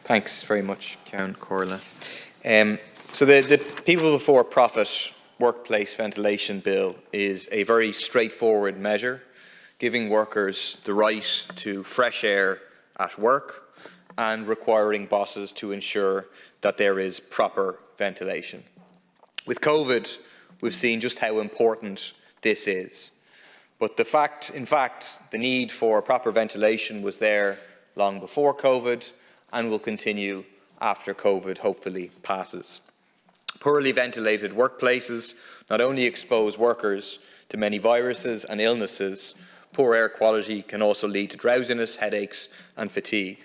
Thanks very much, Karen Corla. So the People Before Profit Workplace Ventilation Bill is a very straightforward measure, giving workers the right to fresh air at work and requiring bosses to ensure that there is proper ventilation. With COVID, we've seen just how important this is. But in fact, the need for proper ventilation was there long before COVID and will continue after COVID hopefully passes. Poorly ventilated workplaces not only expose workers to many viruses and illnesses, poor air quality can also lead to drowsiness, headaches and fatigue.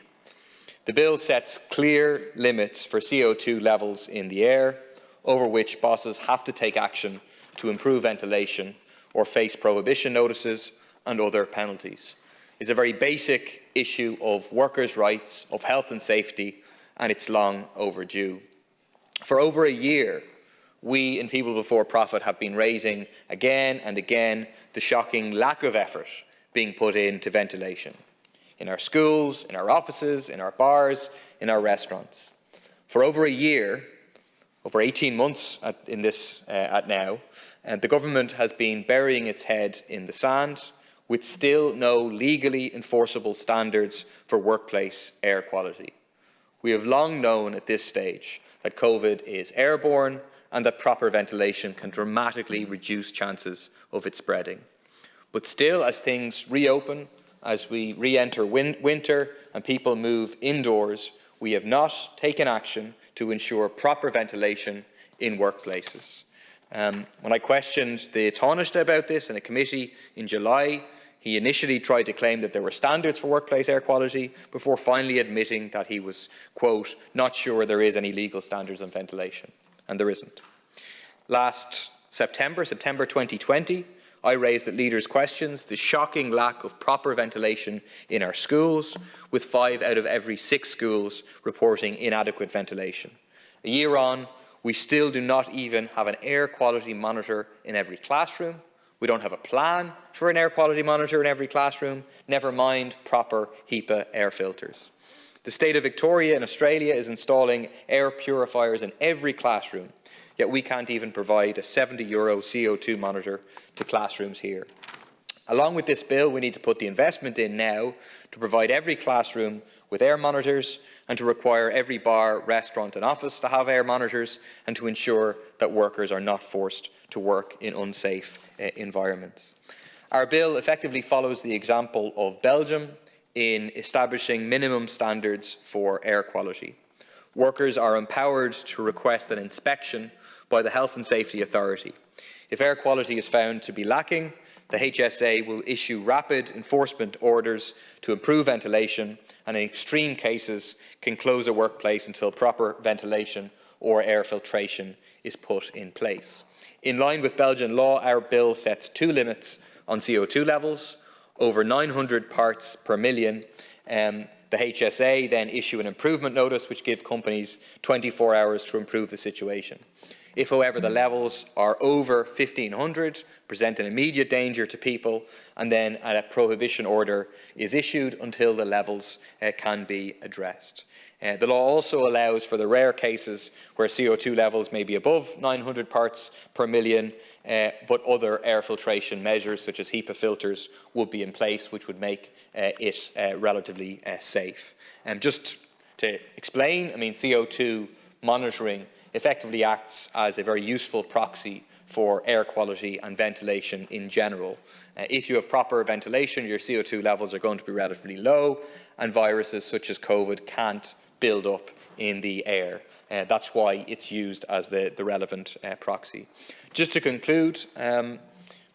The bill sets clear limits for CO2 levels in the air, over which bosses have to take action to improve ventilation or face prohibition notices and other penalties. It's a very basic issue of workers' rights, of health and safety, and it's long overdue. For over a year, we in People Before Profit have been raising again and again the shocking lack of effort being put into ventilation in our schools, in our offices, in our bars, in our restaurants. For over a year, over 18 months now, the government has been burying its head in the sand with still no legally enforceable standards for workplace air quality. We have long known at this stage that COVID is airborne and that proper ventilation can dramatically reduce chances of it spreading. But still, as things reopen, as we re-enter winter and people move indoors, we have not taken action to ensure proper ventilation in workplaces. When I questioned the Taoiseach about this in a committee in July, he initially tried to claim that there were standards for workplace air quality before finally admitting that he was, quote, not sure there is any legal standards on ventilation, and there isn't. Last September 2020, I raised at Leaders' Questions the shocking lack of proper ventilation in our schools, with 5 out of every 6 schools reporting inadequate ventilation. A year on, we still do not even have an air quality monitor in every classroom. We don't have a plan for an air quality monitor in every classroom, never mind proper HEPA air filters. The state of Victoria in Australia is installing air purifiers in every classroom, yet we can't even provide a €70 CO2 monitor to classrooms here. Along with this bill, we need to put the investment in now to provide every classroom with air monitors and to require every bar, restaurant and office to have air monitors and to ensure that workers are not forced to work in unsafe environments. Our bill effectively follows the example of Belgium in establishing minimum standards for air quality. Workers are empowered to request an inspection by the Health and Safety Authority. If air quality is found to be lacking, the HSA will issue rapid enforcement orders to improve ventilation and in extreme cases can close a workplace until proper ventilation or air filtration is put in place. In line with Belgian law, our bill sets 2 limits on CO2 levels, over 900 parts per million. The HSA then issue an improvement notice which gives companies 24 hours to improve the situation. If, however, the levels are over 1,500, present an immediate danger to people, and then a prohibition order is issued until the levels can be addressed. The law also allows for the rare cases where CO2 levels may be above 900 parts per million, but other air filtration measures such as HEPA filters would be in place, which would make it relatively safe. Just to explain, CO2 monitoring effectively acts as a very useful proxy for air quality and ventilation in general. If you have proper ventilation, your CO2 levels are going to be relatively low, and viruses such as COVID can't build up in the air. That's why it's used as the relevant proxy. Just to conclude,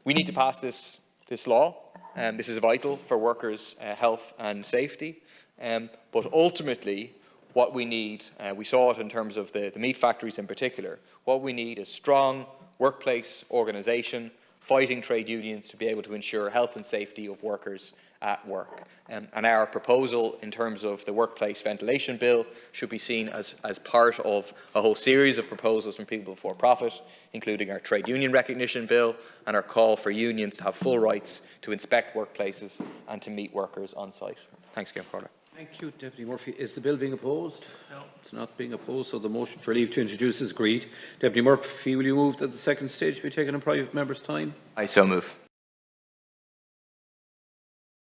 we need to pass this law. This is vital for workers' health and safety, but ultimately what we need, we saw it in terms of the meat factories in particular, what we need is strong workplace organisation, fighting trade unions to be able to ensure health and safety of workers at work. And our proposal in terms of the workplace ventilation bill should be seen as part of a whole series of proposals from People Before Profit, including our trade union recognition bill and our call for unions to have full rights to inspect workplaces and to meet workers on site. Thanks, Gail Carter. Thank you, Deputy Murphy. Is the bill being opposed? No. It's not being opposed, so the motion for leave to introduce is agreed. Deputy Murphy, will you move that the second stage be taken in private members' time? I so move.